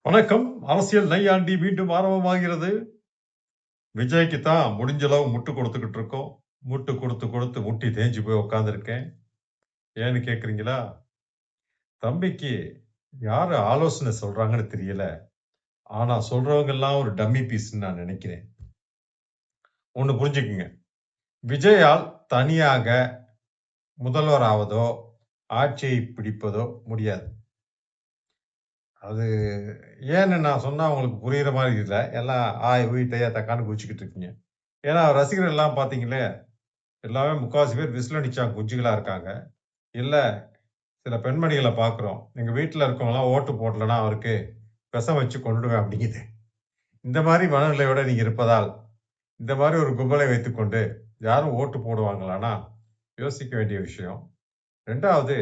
வணக்கம். அரசியல் நையாண்டி மீண்டும் ஆரம்பமாகிறது. விஜய்க்கு தான் முடிஞ்ச அளவு முட்டு குடுத்துக்கிட்டு இருக்கோம். முட்டு குடுத்து முட்டி தேஞ்சு போய் உட்கார்ந்துருக்கேன். ஏன்னு கேட்கிறீங்களா? தம்பிக்கு யாரு ஆலோசனை சொல்றாங்கன்னு தெரியல. ஆனா சொல்றவங்கலாம் ஒரு டம்மி பீஸ்ன்னு நான் நெனைக்கிறேன். ஒண்ணு புரிஞ்சுக்குங்க. விஜயால் தனியாக முதல்வர் ஆவதோ, ஆட்சியை பிடிப்பதோ முடியாது. அது ஏன்னு நான் சொன்னா உங்களுக்கு புரியிற மாரி இல்ல. எல்லாம் ஆய், ஊய், தையா, தக்கான்னு குதிச்சுக்கிட்டு இருக்கீங்க. ஏன்னா ரசிகர்கள் எல்லாம் பார்த்தீங்களே, எல்லாமே முக்காவாசி பேர் விசில் அடிச்சா குஞ்சுகளா இருக்காங்க. இல்ல சில பெண்மணிகள பார்க்குறோம். எங்க வீட்ல இருக்கவங்கலாம் ஓட்டு போடலன்னா அவருக்கு விஷம் வச்சு கொன்னுடுவேன் அப்படிங்குது. இந்த மாரி மனநிலையோட நீங்க இருப்பதால், இந்த மாரி ஒரு கும்பலை வைத்துக்கொண்டு யாரும் ஓட்டு போடுவாங்களான்னா, யோசிக்க வேண்டிய விஷயம். 2வது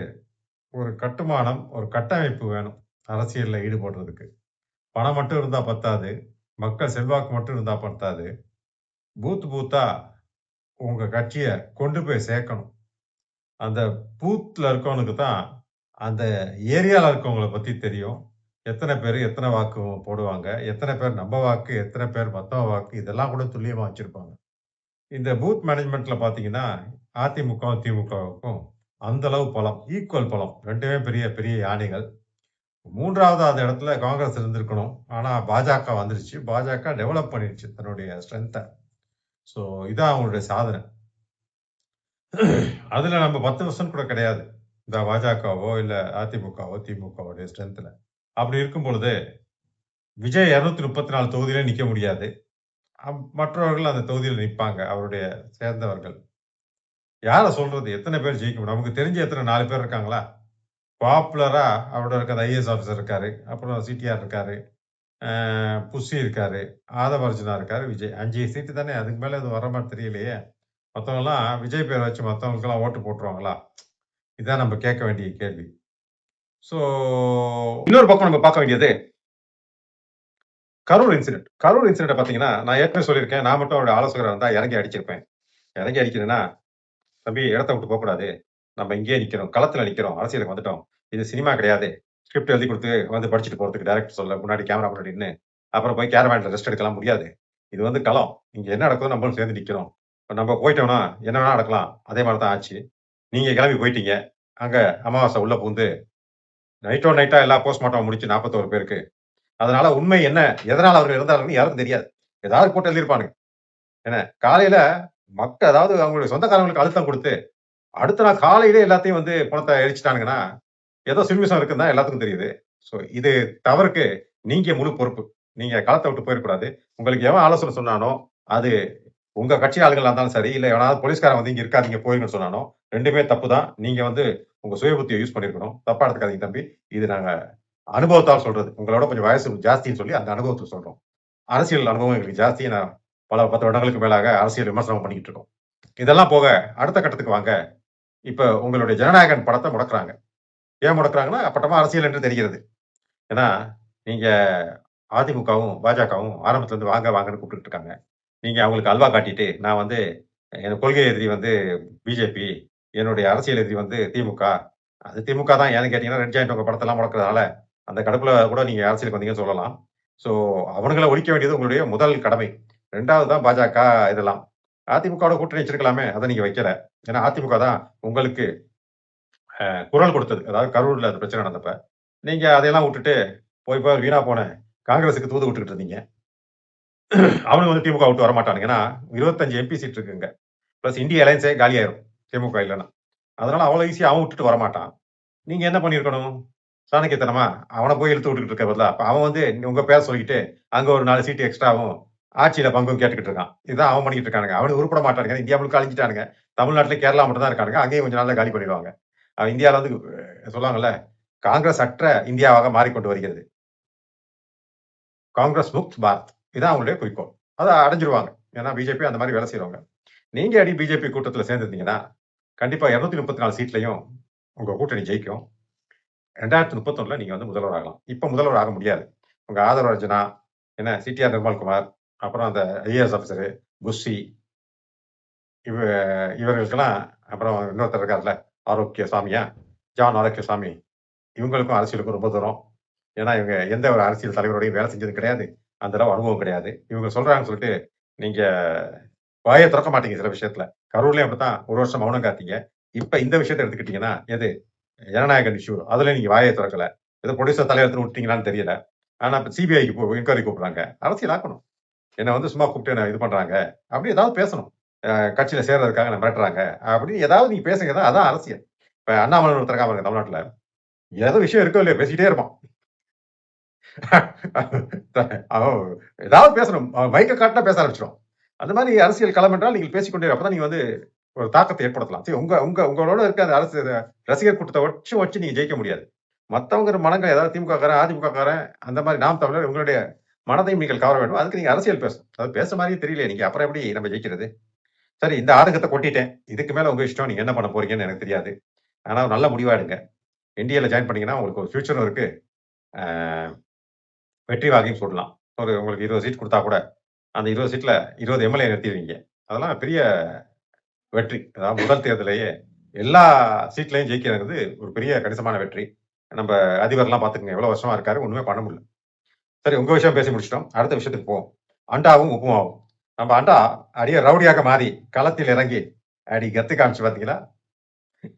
ஒரு கட்டுமானம், ஒரு கட்டமைப்பு வேணும். அரசியல்ல ஈடுபடுறதுக்கு. பணம் மட்டும் இருந்தா பத்தாது. மக்கள் செல்வாக்கு மட்டும் இருந்தா பத்தாது. பூத்தா உங்க கட்சிய கொண்டு போய் சேர்க்கணும். அந்த பூத்ல இருக்கவனுக்கு தான், அந்த ஏரியால இருக்கவங்கள பத்தி தெரியும். எத்தன பேரு, எத்தன வாக்கு போடுவாங்க, எத்தன பேர் நம்ப வாக்கு, எத்தன பேர் மத்தவன் வாக்கு, இதெல்லாம் கூட துல்லியமா வச்சிருப்பாங்க. இந்த பூத் மேனேஜ்மென்ட்ல பார்த்தீங்கன்னா, அதிமுகவும், திமுகவுக்கும் அந்த அளவு பலம். ஈக்குவல் பலம். 2மே பெரிய, பெரிய யானைகள். 3வது அந்த இடத்துல காங்கிரஸ் இருந்திருக்கணும். ஆனா பாஜக வந்துருச்சு. பாஜக டெவலப் பண்ணிடுச்சு தன்னுடைய ஸ்ட்ரென்த்த. ஸோ இதான் அவங்களுடைய சாதனை. அதுல நம்ம 10% கூட கிடையாது. இந்த பாஜகவோ, இல்ல அதிமுகவோ, திமுகவோடைய ஸ்ட்ரென்த்ல. அப்படி இருக்கும் பொழுது, விஜய் 234 தொகுதியில நிக்க முடியாது. மற்றவர்கள் அந்த தொகுதியில நிப்பாங்க. அவருடைய சேர்ந்தவர்கள். யார சொல்றது? எத்தன பேர் ஜெயிக்க முடியும்? நமக்கு தெரிஞ்சு எத்தன 4 பேர் இருக்காங்களா? பாப்புலரா அவரோட இருக்க அந்த ஐஏஎஸ் ஆபிசர் இருக்காரு. அப்புறம் சிடிஆர் இருக்காரு. அ புஸ்ஸி இருக்காரு. ஆதவ அர்ஜுனா இருக்காரு. விஜய். 5 சீட்டு தானே. அதுக்கு மேல எதுவும் வர மாரி தெரியலையே! மத்தவங்கலாம் விஜய் பேர வச்சு மத்தவங்களுக்கெல்லாம் ஓட்டு போட்டுருவாங்களா? இதான் நம்ம கேட்க வேண்டிய கேள்வி. ஸோ இன்னொரு பக்கம் நம்ம பார்க்க வேண்டியது, கரூர் இன்சிடென்ட். கரூர் இன்சிடென்ட்ட பார்த்தீங்கன்னா, நான் ஏற்கனவே சொல்லியிருக்கேன். நான் மட்டும் அவருடைய ஆலோசகரா இருந்தா இறங்கி அடிச்சிருப்பேன். இறங்கி அடிக்கிறேன்னா, "தம்பி இடத்த விட்டு போக்கூடாது. நம்ம இங்கேயே நிக்கிறோம். களத்துல நிக்கிறோம். அரசியலுக்கு வந்துட்டோம். இது சினிமா கிடையாது. ஸ்கிரிப்ட் எழுதி குடுத்து வந்து படிச்சுட்டு போறதுக்கு டைரக்டர் சொல்ல முன்னாடி கேமரா முன்னாடி நின்னு, அப்புறம் போய் கேரவான்ல ரெஸ்ட் எடுக்கலாம் முடியாது. இது வந்து களம். இங்க என்ன நடக்குதோ நம்மளும் சேர்ந்து நிக்கிறோம். இப்ப நம்ம போயிட்டோம்னா, என்ன வேணா நடக்கலாம். அதே மாரி தான் ஆச்சு. நீங்க கிளம்பி போயிட்டீங்க. அங்க அமாவாசை உள்ள புகுந்து, நைட்டோட நைட்டா எல்லா போஸ்ட்மார்ட்டம் முடிச்சு 41 பேருக்கு. அதனால உண்மை என்ன? எதனால அவர்கள் இறந்தார்கள்ன்னு யாருக்கும் தெரியாது. ஏதாவது போட்டு எழுதியிருப்பானுங்க. என்ன காலையில அதாவது அவங்களுடைய சொந்தக்காரங்களுக்கு அழுத்தம் குடுத்து, அடுத்த நாள் காலையிலே எல்லாத்தையும் வந்து பணத்த எரிச்சுட்டானுங்கன்னா, ஏதோ சில்மிஷம் இருக்குன்னு தான் எல்லாத்துக்கும் தெரியுது. ஸோ இது தவறுக்கு நீங்க முழு பொறுப்பு. நீங்க களத்த விட்டு போயிறக்கூடாது. உங்களுக்கு எவன் ஆலோசனை சொன்னானோ, அது உங்க கட்சி ஆளுங்களா இருந்தாலும் சரி, இல்ல எவனாவது போலீஸ்காரன் வந்து இங்க இருக்காதீங்க போயிருங்கன்னு சொன்னானோ, 2மே தப்பு தான். நீங்க வந்து உங்க சுய புத்திய யூஸ் பண்ணியிருக்கணும். தப்பா எடுத்துக்காதீங்க தம்பி. இது நாங்க அனுபவத்தால் சொல்றது. உங்களோட கொஞ்சம் வயசு ஜாஸ்தின்னு சொல்லி அந்த அனுபவத்துல சொல்றோம். அரசியல் அனுபவம் எங்களுக்கு ஜாஸ்தி. நான் பல 10 வருடங்களுக்கு மேலாக அரசியல் விமர்சனம் பண்ணிக்கிட்டு இருக்கோம். இதெல்லாம் போக அடுத்த கட்டத்துக்கு வாங்க. இப்ப உங்களுடைய ஜனநாயகன் படத்த முடக்குறாங்க. ஏன் முடக்குறாங்கன்னா, அப்பட்டமா அரசியல் என்று தெரிகிறது. ஏன்னா, நீங்க அதிமுகவும், பாஜகவும் ஆரம்பத்துல இருந்து வாங்க, வாங்கன்னு கூப்பிட்டுட்டு இருக்காங்க. நீங்க அவங்களுக்கு அல்வா காட்டிட்டு, நான் வந்து என் கொள்கை எதிரி வந்து பிஜேபி, என்னுடைய அரசியல் எதிரி வந்து திமுக. அது திமுக தான் ஏன்னு கேட்டீங்கன்னா, ரெட் ஜாயிண்ட் உங்க படத்தெல்லாம் முடக்குறதுனால, அந்த கடுப்புல கூட நீங்க அரசியலுக்கு வந்தீங்கன்னு சொல்லலாம். ஸோ அவனுங்கள ஒழிக்க வேண்டியது உங்களுடைய முதல் கடமை. 2வது தான் பாஜக இதெல்லாம். அதிமுகவோட கூட்டணி வச்சிருக்கலாமே! அத நீங்க வைக்கல. ஏன்னா அதிமுக தான் உங்களுக்கு குரல் கொடுத்தது. அதாவது கரூர்ல அந்த பிரச்சனை நடந்தப்ப. நீங்க அதையெல்லாம் வுட்டுட்டு, போய் வீணா போன காங்கிரஸுக்கு தூது விட்டுக்கிட்டு இருந்தீங்க. அவனுங்க வந்து திமுக விட்டு வரமாட்டானுங்க. ஏன்னா 25 எம்பி சீட் இருக்குங்க. பிளஸ் இந்தியா அலையன்ஸே காலியாயிரும். திமுக இல்லன்னா. அதனால அவ்வளோ ஈஸியா அவன் விட்டுட்டு வரமாட்டான். நீங்க என்ன பண்ணியிருக்கணும்? சாணக்கியத்தனமா, அவன போய் இழுத்து விட்டுக்கிட்டு இருக்க பதிலா, அப்ப அவன் வந்து உங்க பேர சொல்லிக்கிட்டு, அங்க ஒரு 4 சீட் எக்ஸ்ட்ராவும், ஆட்சியில பங்கும் கேட்டுக்கிட்டு இருக்கான். இதுதான் அவன் பண்ணிக்கிட்டு இருக்கானுங்க. அவனுங்க உருப்பட மாட்டானுங்க. இந்தியா முழுக்க அழிஞ்சுட்டானுங்க. தமிழ்நாட்டுல, கேரளா மட்டும் தான் இருக்கானுங்க. அங்கேயும் கொஞ்ச நாள்ல காலி பண்ணிருவாங்க. இந்தியால வந்து சொல்லுவாங்கல்ல, காங்கிரஸ் அற்ற இந்தியாவாக மாறிக்கொண்டு வருகிறது. காங்கிரஸ் முக்த் பாரத். இதான் அவங்களுடைய குறிக்கோள். அத அடைஞ்சிருவாங்க. ஏன்னா பிஜேபி அந்த மாரி வேலை செய்றவங்க. நீங்க பிஜேபி கூட்டத்துல சேர்ந்திருந்தீங்கன்னா, கண்டிப்பா 234 சீட்லயும் உங்க கூட்டணி ஜெயிக்கும். 2031ல நீங்க வந்து முதல்வர் ஆகலாம். இப்ப முதல்வர் ஆக முடியாது. உங்க ஆதரவு அர்ஜுனா, என்ன சிடிஆர் நிர்மல்குமார், அப்புறம் அந்த ஐஏஎஸ் ஆபிசரு, புஸ்ஸி இவ இவர்களுக்கெல்லாம் அப்புறம் இன்னொருத்தர் இருக்கார்ல, ஆரோக்கியசாமியா? ஜான் ஆரோக்கியசாமி. இவங்களுக்கும் அரசியலுக்கும் ரொம்ப தூரம். ஏன்னா இவங்க எந்த ஒரு அரசியல் தலைவரோடையும் வேலை செஞ்சது கிடையாது. அந்த அளவு அனுபவம் கிடையாது. இவங்க சொல்றாங்கன்னு சொல்லிட்டு நீங்க வாயே திறக்க மாட்டீங்க சில விஷயத்துல. கரூர்லயும் அப்படித்தான் 1 வருஷம் மௌனம் காத்தீங்க. இப்ப இந்த விஷயத்த எடுத்துக்கிட்டீங்கன்னா, எது ஜனநாயகன் இஷ்யூ. அதுல நீங்க வாயே திறக்கல. ஏதோ புரொடியூசர் தலையெடுத்துன்னு விட்டீங்களான்னு தெரியல. ஆனா இப்ப சிபிஐக்கு என்குயரி கூப்பிடுறாங்க. அரசியல் ஆக்கணும். என்ன வந்து சும்மா கூப்பிட்டு என்ன இது பண்றாங்க. அப்படி ஏதாவது பேசணும். கட்சியில சேர்றதுக்காக என்ன மிரட்டுறாங்க. அப்படின்னு ஏதாவது நீங்க பேசுங்க. அதான் அரசியல். இப்ப அண்ணாமலை ஒருத்தர் இருக்கான் பாருங்க தமிழ்நாட்டுல. ஏதோ விஷயம் இருக்கோ இல்லையோ பேசிக்கிட்டே இருப்பான். அவன் ஏதாவது பேசணும். மைக்க காட்டினா பேச ஆரம்பிச்சிடும். அந்த மாதிரி அரசியல் களம் என்றால் நீங்கள் பேசிக்கொண்டே அப்பதான் நீங்க வந்து ஒரு தாக்கத்தை ஏற்படுத்தலாம். சரி உங்க உங்க உங்களோட இருக்க அந்த அரசு ரசிகர் கூட்டத்தை வச்சு நீங்க ஜெயிக்க முடியாது. மத்தவங்க மனங்கள் ஏதாவது திமுக காரன், அதிமுக காரன் அந்த மாதிரி நாம் தமிழர் உங்களுடைய மனதையும் நீங்கள் கவர வேண்டும். அதுக்கு நீங்க அரசியல் பேசணும். அது பேச மாதிரியே தெரியல நீங்க. அப்புறம் எப்படி நம்ம ஜெயிக்கிறது? சரி இந்த ஆதங்கத்தை கொட்டிட்டேன். இதுக்கு மேல உங்க இஷ்டம். நீங்க என்ன பண்ண போறீங்கன்னு எனக்கு தெரியாது. ஆனா ஒரு நல்ல முடிவா எடுங்க. என்டிஏல ஜாயின் பண்ணீங்கன்னா உங்களுக்கு ஒரு ஃபியூச்சரும் இருக்கு. அ வெற்றி வாகையும் சூடலாம். உங்களுக்கு 20 சீட் குடுத்தா கூட, அந்த 20 சீட்ல 20 எம்எல்ஏ நிறுத்திருவீங்க. அதெல்லாம் பெரிய வெற்றி. அதாவது முதல் தேர்தலேயே எல்லா சீட்லயும் ஜெயிக்கிறது ஒரு பெரிய கணிசமான வெற்றி. நம்ப அதிபர்லாம் பார்த்துக்கங்க. எவ்வளவு வருஷமா இருக்காரு. ஒண்ணுமே பண்ண முடியல. சரி உங்க விஷயம் பேசி முடிச்சுட்டோம். அடுத்த விஷயத்துக்கு போவோம். அண்டாவும், உப்புமாவும். நம்ம அண்டா அடியே ரவுடியாக மாறி களத்தில் இறங்கி அடி கெத்து காமிச்சு பார்த்தீங்களா?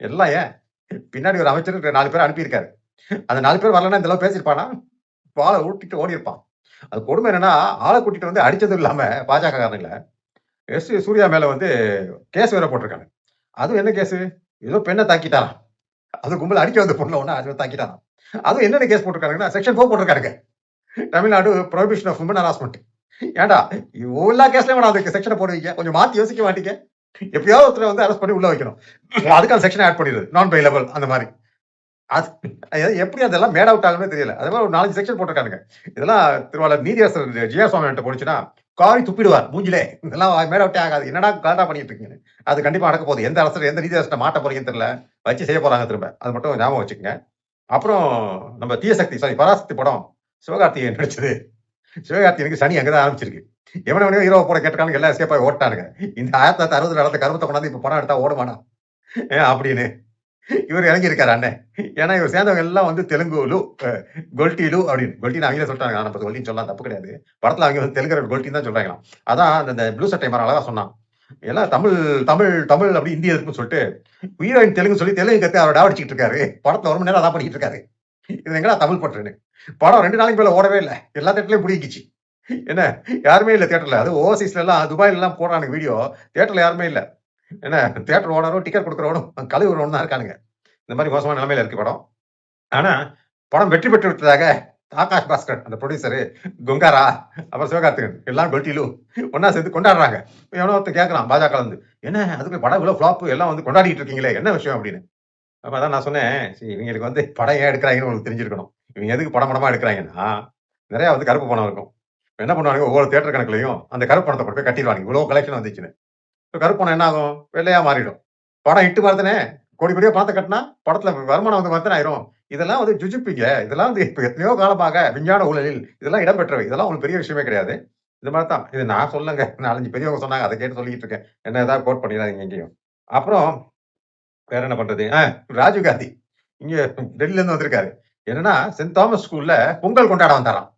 எல்லாம் ஏன்? பின்னாடி ஒரு அமைச்சர் 4 பேர் அனுப்பியிருக்காரு. அந்த 4 பேர் வரலன்னா இந்த அளவு பேசியிருப்பானா? வாள ஊட்டிட்டு ஓடியிருப்பான். அது கொடுமை என்னன்னா, ஆள கூட்டிட்டு வந்து அடிச்சதும் இல்லாம பாஜக காரனுங்கள, சூர்யா மேல வந்து கேஸ் வேற போட்டிருக்காங்க. அதுவும் என்ன கேஸு? ஏதோ பெண்ண தாக்கிட்டாராம். அது கும்பல் அடிக்க வந்த பொண்ண ஒண்ணு அது தாக்கிட்டாராம். அதுவும் என்னென்ன கேஸ் போட்டிருக்காங்கன்னா, செக்ஷன் 4 போட்டிருக்காருங்க. Tamil Nadu prohibition of women harassment. ஏன்டா எல்லா கேஸ்லயும் வேணா அதுக்கு செக்ஷன போடுவீங்க. கொஞ்சம் மாத்தி யோசிக்க மாட்டீங்க. எப்படியாவது ஒருத்தர வந்து அரெஸ்ட் பண்ணி உள்ள வைக்கணும். அதுக்கான செக்ஷன் ஆட் பண்ணிடுது. நான் பெயிலபிள் அந்த மாரி. அது எப்படி அதெல்லாம் மேட் அவுட் ஆகும்னே தெரியல. அதே மாதிரி ஒரு 4 செக்ஷன் போட்டிருக்கானுங்க. இதெல்லாம் திருவாளர் நீதியரசர் ஜி.ஆர். சுவாமி கிட்ட போனுச்சுன்னா, காரி துப்பிடுவார் மூஞ்சிலே. இதெல்லாம் மேட் அவுட்டே ஆகாது. என்னடா கலாட்டா பண்ணிட்டு இருக்கீங்கன்னு. அது கண்டிப்பா நடக்க போகுது. எந்த அரசர் எந்த நீதியரசர்ட்ட மாட்ட போறீங்கன்னு தெரியல. வச்சு செய்ய போறாங்க திரும்ப. அது மட்டும் ஞாபகம் வச்சுக்கங்க. அப்புறம் நம்ம பராசக்தி படம் சிவகார்த்திகேயன் நடிச்சது. சிவகார்த்திகேயனுக்கு சனி அங்கதான் ஆரம்பிச்சிருக்கு. எவனையோ ஹீரோவ போட கேட்டுக்கானுங்க எல்லாம் எஸ்கேப் ஆகி ஓட்டானுங்க. இந்த 1960 நடந்த கருமத்தை கொண்டாந்து இப்ப படம் எடுத்தா ஓடுமானா? அப்படின்னு. இவர் இறங்கியிருக்காரு அண்ணன். ஏன்னா இவர் சேர்ந்தவங்க எல்லாம் வந்து தெலுங்குலு, கொல்டிலு அப்படின்னு. கொல்டின்னு அவங்களே சொல்லிட்டாங்க. நம்ம கொல்டின்னு சொல்லலாம் தப்பு கிடையாது. படத்துல அவங்க வந்து தெலுங்கு கொல்டின்னு தான் சொல்றாங்களாம். அதான் அந்த ப்ளூ சட்டை மாற அழகா சொன்னான். எல்லாம் தமிழ் தமிழ் தமிழ் அப்படி இந்தி இருக்குன்னு சொல்லிட்டு ஹீரோயின் தெலுங்கு சொல்லி தெலுங்கு கத்து அவர் டாவடிச்சிட்டு இருக்காரு. படத்துல 1 மணி நேரம் அதான் பண்ணிட்டு இருக்காரு. இது எங்கடா தமிழ் பட்டுன்னு. படம் 2 நாளைக்கு மேல ஓடவே இல்லை. எல்லா தேட்டர்லயும் பிடிக்கிச்சு. என்ன யாருமே இல்ல தியேட்டர்ல. அது ஓவர்சீஸ்ல எல்லாம் துபாயில எல்லாம் போடுறானுங்க வீடியோ. தியேட்டர்ல யாருமே இல்ல. என்ன தியேட்டர் ஓனரும் டிக்கெட் கொடுக்குறவனும் கழுவுறவனும் தான் இருக்கானுங்க. இந்த மாதிரி மோசமான நிலைமையில இருக்கு படம். ஆனா படம் வெற்றி பெற்று விட்டதாக ஆகாஷ் பாஸ்கர் அந்த ப்ரொடியூசரு, கொங்காரா, அப்புறம் சிவகார்த்திகேயன் எல்லாம் கொல்டிலு ஒன்னா சேர்ந்து கொண்டாடுறாங்க. எவனோ ஒருத்தன் கேட்கறான் பாஜக வந்து, என்ன அதுக்கு படம் இவ்வளவு ஃபிளாப் எல்லாம் வந்து கொண்டாடிட்டு இருக்கீங்களே என்ன விஷயம் அப்படின்னு. அப்ப அதான் நான் சொன்னேன், சரி இவங்களுக்கு வந்து படம் ஏன் எடுக்கிறாங்கன்னு உங்களுக்கு தெரிஞ்சிருக்கணும். இவங்க எதுக்கு படம் படமா எடுக்கிறாங்கன்னா, நிறைய வந்து கருப்பு பணம் இருக்கும். என்ன பண்ணுவாங்க ஒவ்வொரு தியேட்டர் கணக்குலயும் அந்த கருப்பு பணத்தை கொண்டு போய் கட்டிடுவாங்க. இவ்வளவு கலெக்ஷன் வந்துச்சுன்னு. கருப்பு பணம் என்ன ஆகும்? வெள்ளையா மாறிடும். படம் ஹிட் மாறுதானே, கோடி கோடியா பணத்தை கட்டினா படத்துல வருமானம் வந்து மத்தன ஆயிரும். இதெல்லாம் வந்து ஜுஜுப்பிங்க. இதெல்லாம் வந்து இப்ப எத்தனையோ காலமாக விஞ்ஞான ஊழலில் இதெல்லாம் இடம்பெற்றவை. இதெல்லாம் உங்களுக்கு பெரிய விஷயமே கிடையாது. இந்த மாதிரி தான். இது நான் சொல்லங்க. 4, 5 பெரியவங்க சொன்னாங்க. அதை கேட்டு சொல்லிட்டு இருக்கேன். என்ன ஏதாவது கோட் பண்ணிடாதீங்க எங்கேயும். அப்புறம் வேற என்ன பண்றது? ராஜீவ் காந்தி இங்க டெல்லில இருந்து வந்திருக்காரு. என்னன்னா செயின்ட் தாமஸ் ஸ்கூல்ல பொங்கல் கொண்டாட வந்தாராம்.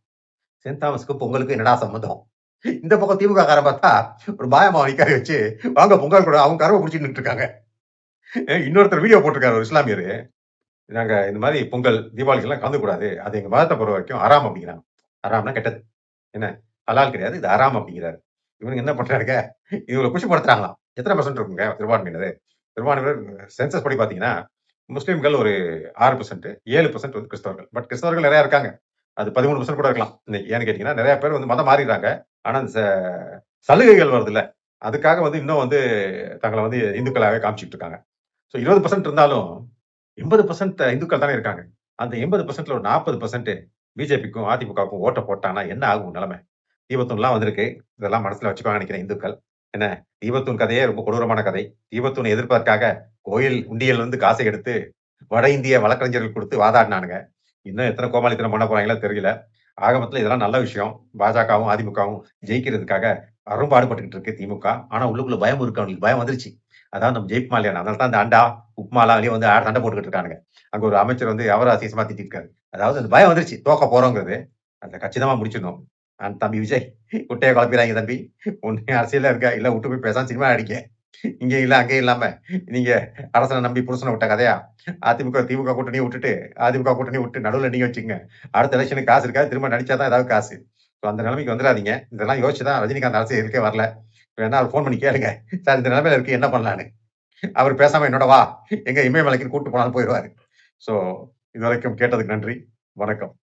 செயின்ட் தாமஸ்க்கும் பொங்கலுக்கும் என்னடா சம்மந்தம்? இந்த பக்கம் திமுக காரன் பார்த்தா ஒரு பாயம்மா நிக்காரி வச்சு வாங்க பொங்கல் கூட அவங்க கருவை பிடிச்சிட்டு நின்று இருக்காங்க. இன்னொருத்தர் வீடியோ போட்டிருக்காரு ஒரு இஸ்லாமியரு. நாங்க இந்த மாதிரி பொங்கல், தீபாவளிக்கு எல்லாம் கலந்து கூடாது. அது எங்க மதத்தை பொறுத்த வரைக்கும் ஹராம் அப்படிங்கிறாங்க. ஹராம்னா கெட்டது. என்ன ஹலால் கிடையாது. இது ஹராம் அப்படிங்கிறாரு. இவனுங்க என்ன பண்றாருங்க? இவங்கள குஷிப்படுத்துறாங்களாம். எத்தனை பெர்சென்ட் இருக்குங்க சிறுபான்மையினர்? சிறுபான்மையினர் சென்சஸ் படி பார்த்தீங்கன்னா, முஸ்லிம்கள் ஒரு 6%, 7% வந்து கிறிஸ்தவர்கள். பட் கிறிஸ்தவர்கள் நெறைய இருக்காங்க. அது 13% கூட இருக்கலாம். இன்னைக்கு ஏன்னு கேட்டீங்கன்னா, நெறைய பேர் வந்து மதம் மாறிடுறாங்க. ஆனா அந்த சலுகைகள் வருதுல்ல, அதுக்காக வந்து இன்னும் வந்து தங்கள வந்து இந்துக்களாவே காமிச்சுட்டு இருக்காங்க. ஸோ 20% இருந்தாலும் 80% இந்துக்கள் தானே இருக்காங்க. அந்த 80%ல ஒரு 40% பிஜேபிக்கும், அதிமுகவுக்கும் ஓட்ட போட்டாங்கன்னா என்ன ஆகும் நிலைமை? தீபத்தூன்லாம் வந்திருக்கு. இதெல்லாம் மனசுல வச்சுக்குவாங்கன்னு நினைக்கிறேன் இந்துக்கள். என்ன தீபத்தூன் கதையே ரொம்ப கொடூரமான கதை. தீபத்தூனை எதிர்ப்பதற்காக கோயில் உண்டியல்ல இருந்து காசை எடுத்து வட இந்திய வழக்கறிஞர்கள் குடுத்து வாதாடினானுங்க. இன்னும் எத்தனை கோமாளித்தனம் பண்ண போறாங்களோ தெரியல. ஆக மொத்தத்துல இதெல்லாம் நல்ல விஷயம். பாஜகவும், அதிமுகவும் ஜெயிக்கிறதுக்காக அரும்பாடுபட்டுக்கிட்டு இருக்கு திமுக. ஆனா உள்ளுக்குள்ள பயம் இருக்கு அவங்களுக்கு. பயம் வந்துருச்சு. அதாவது நம்ம ஜெயிப்போமா இல்லையா? அதனால தான் அந்த அண்டா, உப்புமாலாம் வெளிய வந்து சண்டை போட்டுக்கிட்டு இருக்கானுங்க. அங்க ஒரு அமைச்சர் வந்து அவர அசிங்கமா திட்டியிருக்காரு. அதாவது அந்த பயம் வந்துருச்சு. தோக்க போறோங்கிறது. அத கச்சிதமா முடிச்சிடணும். தம்பி விஜய், குட்டைய குழப்பிறாய்ங்க தம்பி. ஒண்ணு அரசியல்ல இருக்க, இல்ல வுட்டு போய் பேசாம சினிமா நடிங்க. இங்கேயும் இல்ல, அங்கேயும் இல்லாம, நீங்க அரசன நம்பி புருஷன விட்ட கதையா? அதிமுக, திமுக கூட்டணிய வுட்டுட்டு, அதிமுக கூட்டணிய வுட்டு நடுவுல நீங்க வச்சுக்கங்க. அடுத்த எலக்ஷனுக்கு காசு இருக்காது. திரும்ப நடிச்சா தான் ஏதாவது காசு. ஸோ அந்த நிலைமைக்கு வந்துராதீங்க. இதெல்லாம் யோசிச்சு தான் ரஜினிகாந்த் அரசியலுக்கே வரல. வேணா அவர ஃபோன் பண்ணி கேளுங்க. சார் இந்த நிலைமையில இருக்கு என்ன பண்ணலான்னு? அவரு பேசாம என்னோட வா, எங்க இமயமலைக்குன்னு கூட்டு போனாலும் போயிருவாரு. ஸோ இதுவரைக்கும் கேட்டதுக்கு நன்றி. வணக்கம்.